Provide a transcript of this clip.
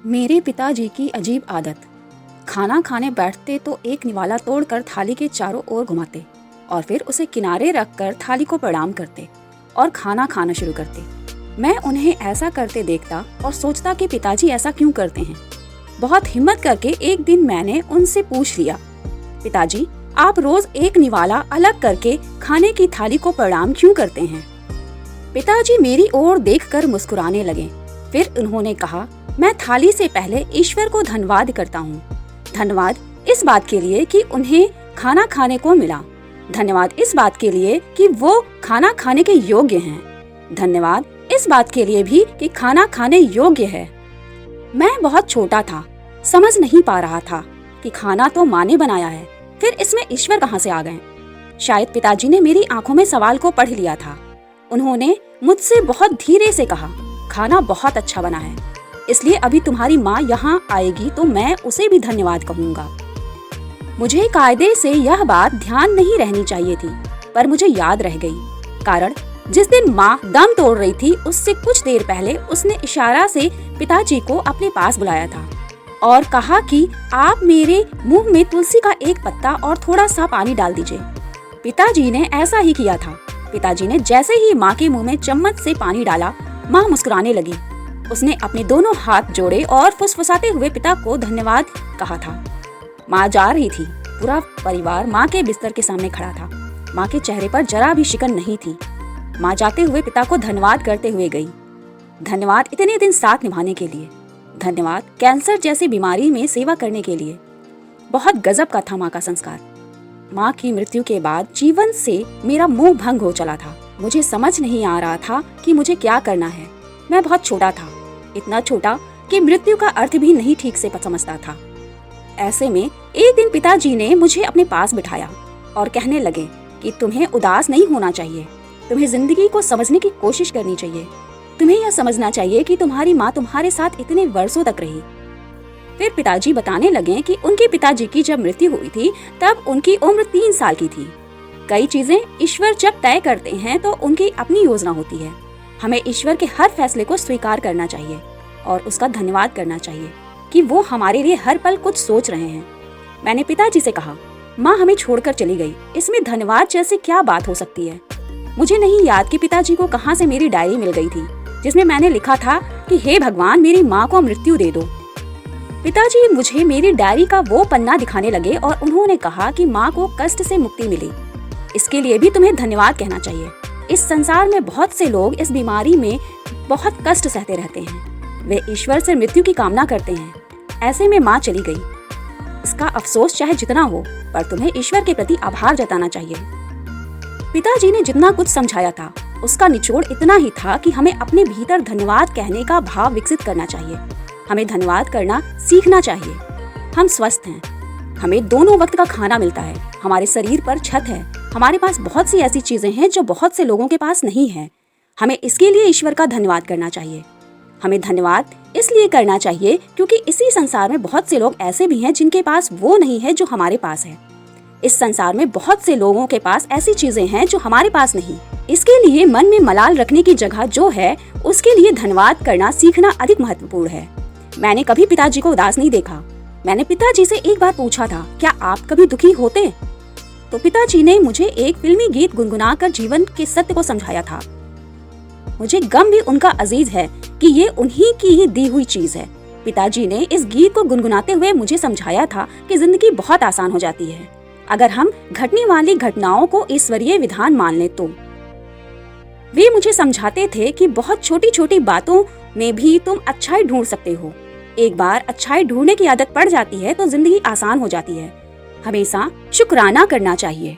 मेरे पिताजी की अजीब आदत। खाना खाने बैठते तो एक निवाला तोड़कर थाली के चारों ओर घुमाते और फिर उसे किनारे रखकर थाली को प्रणाम करते और खाना खाना शुरू करते। मैं उन्हें ऐसा करते देखता और सोचता कि पिताजी ऐसा क्यों करते हैं। बहुत हिम्मत करके एक दिन मैंने उनसे पूछ लिया, पिताजी आप रोज एक निवाला अलग करके खाने की थाली को प्रणाम क्यों करते हैं? पिताजी मेरी ओर देखकर मुस्कुराने लगे। फिर उन्होंने कहा, मैं थाली से पहले ईश्वर को धन्यवाद करता हूँ। धन्यवाद इस बात के लिए कि उन्हें खाना खाने को मिला। धन्यवाद इस बात के लिए कि वो खाना खाने के योग्य हैं। धन्यवाद इस बात के लिए भी कि खाना खाने योग्य है। मैं बहुत छोटा था, समझ नहीं पा रहा था कि खाना तो माँ ने बनाया है, फिर इसमें ईश्वर कहाँ से आ गए। शायद पिताजी ने मेरी आंखों में सवाल को पढ़ लिया था। उन्होंने मुझसे बहुत धीरे से कहा, खाना बहुत अच्छा बना है, इसलिए अभी तुम्हारी माँ यहाँ आएगी तो मैं उसे भी धन्यवाद कहूँगा। मुझे कायदे से यह बात ध्यान नहीं रहनी चाहिए थी, पर मुझे याद रह गई। कारण जिस दिन माँ दम तोड़ रही थी उससे कुछ देर पहले उसने इशारा से पिताजी को अपने पास बुलाया था और कहा कि आप मेरे मुंह में तुलसी का एक पत्ता और थोड़ा सा पानी डाल दीजिए। पिताजी ने ऐसा ही किया था। पिताजी ने जैसे ही माँ के मुंह में चम्मच से पानी डाला, माँ मुस्कुराने लगी। उसने अपने दोनों हाथ जोड़े और फुसफुसाते हुए पिता को धन्यवाद कहा था। माँ जा रही थी। पूरा परिवार माँ के बिस्तर के सामने खड़ा था। माँ के चेहरे पर जरा भी शिकन नहीं थी। माँ जाते हुए पिता को धन्यवाद करते हुए गई। धन्यवाद इतने दिन साथ निभाने के लिए। धन्यवाद कैंसर जैसी बीमारी में सेवा करने के लिए। बहुत गजब का था माँ का संस्कार। माँ की मृत्यु के बाद जीवन से मेरा मोह भंग हो चला था। मुझे समझ नहीं आ रहा था कि मुझे क्या करना है। मैं बहुत छोटा था, इतना छोटा कि मृत्यु का अर्थ भी नहीं ठीक से समझता था। ऐसे में एक दिन पिताजी ने मुझे अपने पास बिठाया और कहने लगे कि तुम्हें उदास नहीं होना चाहिए, तुम्हें जिंदगी को समझने की कोशिश करनी चाहिए। तुम्हें यह समझना चाहिए कि तुम्हारी माँ तुम्हारे साथ इतने वर्षों तक रही। फिर पिताजी बताने लगे कि उनके पिताजी की जब मृत्यु हुई थी तब उनकी उम्र 3 साल की थी। कई चीजें ईश्वर जब तय करते हैं तो उनकी अपनी योजना होती है। हमें ईश्वर के हर फैसले को स्वीकार करना चाहिए और उसका धन्यवाद करना चाहिए कि वो हमारे लिए हर पल कुछ सोच रहे हैं। मैंने पिताजी से कहा, माँ हमें छोड़कर चली गई, इसमें धन्यवाद जैसे क्या बात हो सकती है? मुझे नहीं याद कि पिताजी को कहाँ से मेरी डायरी मिल गई थी जिसमें मैंने लिखा था कि हे भगवान मेरी माँ को मृत्यु दे दो। पिताजी मुझे मेरी डायरी का वो पन्ना दिखाने लगे और उन्होंने कहा कि माँ को कष्ट से मुक्ति मिली, इसके लिए भी तुम्हें धन्यवाद कहना चाहिए। इस संसार में बहुत से लोग इस बीमारी में बहुत कष्ट सहते रहते हैं। वे ईश्वर से मृत्यु की कामना करते हैं। ऐसे में माँ चली गई। इसका अफसोस चाहे जितना हो, पर तुम्हें ईश्वर के प्रति आभार जताना चाहिए। पिताजी ने जितना कुछ समझाया था उसका निचोड़ इतना ही था कि हमें अपने भीतर धन्यवाद कहने का भाव विकसित करना चाहिए। हमें धन्यवाद करना सीखना चाहिए। हम स्वस्थ हैं, हमें दोनों वक्त का खाना मिलता है, हमारे शरीर पर छत है, हमारे पास बहुत सी ऐसी चीजें हैं जो बहुत से लोगों के पास नहीं है। हमें इसके लिए ईश्वर का धन्यवाद करना चाहिए। हमें धन्यवाद इसलिए करना चाहिए क्योंकि इसी संसार में बहुत से लोग ऐसे भी हैं जिनके पास वो नहीं है जो हमारे पास है। इस संसार में बहुत से लोगों के पास ऐसी चीजें हैं जो हमारे पास नहीं। इसके लिए मन में मलाल रखने की जगह जो है उसके लिए धन्यवाद करना सीखना अधिक महत्वपूर्ण है। मैंने कभी पिताजी को उदास नहीं देखा। मैंने पिताजी से एक बार पूछा था, क्या आप कभी दुखी होते? तो पिताजी ने मुझे एक फिल्मी गीत गुनगुनाकर जीवन के सत्य को समझाया था। मुझे गम भी उनका अजीज है कि ये उन्हीं की ही दी हुई चीज है। पिताजी ने इस गीत को गुनगुनाते हुए मुझे समझाया था कि जिंदगी बहुत आसान हो जाती है अगर हम घटने वाली घटनाओं को ईश्वरीय विधान मान लें तो। वे मुझे समझाते थे कि बहुत छोटी छोटी बातों में भी तुम अच्छाई ढूंढ सकते हो। एक बार अच्छाई ढूंढने की आदत पड़ जाती है तो जिंदगी आसान हो जाती है। हमेशा शुक्राना करना चाहिए।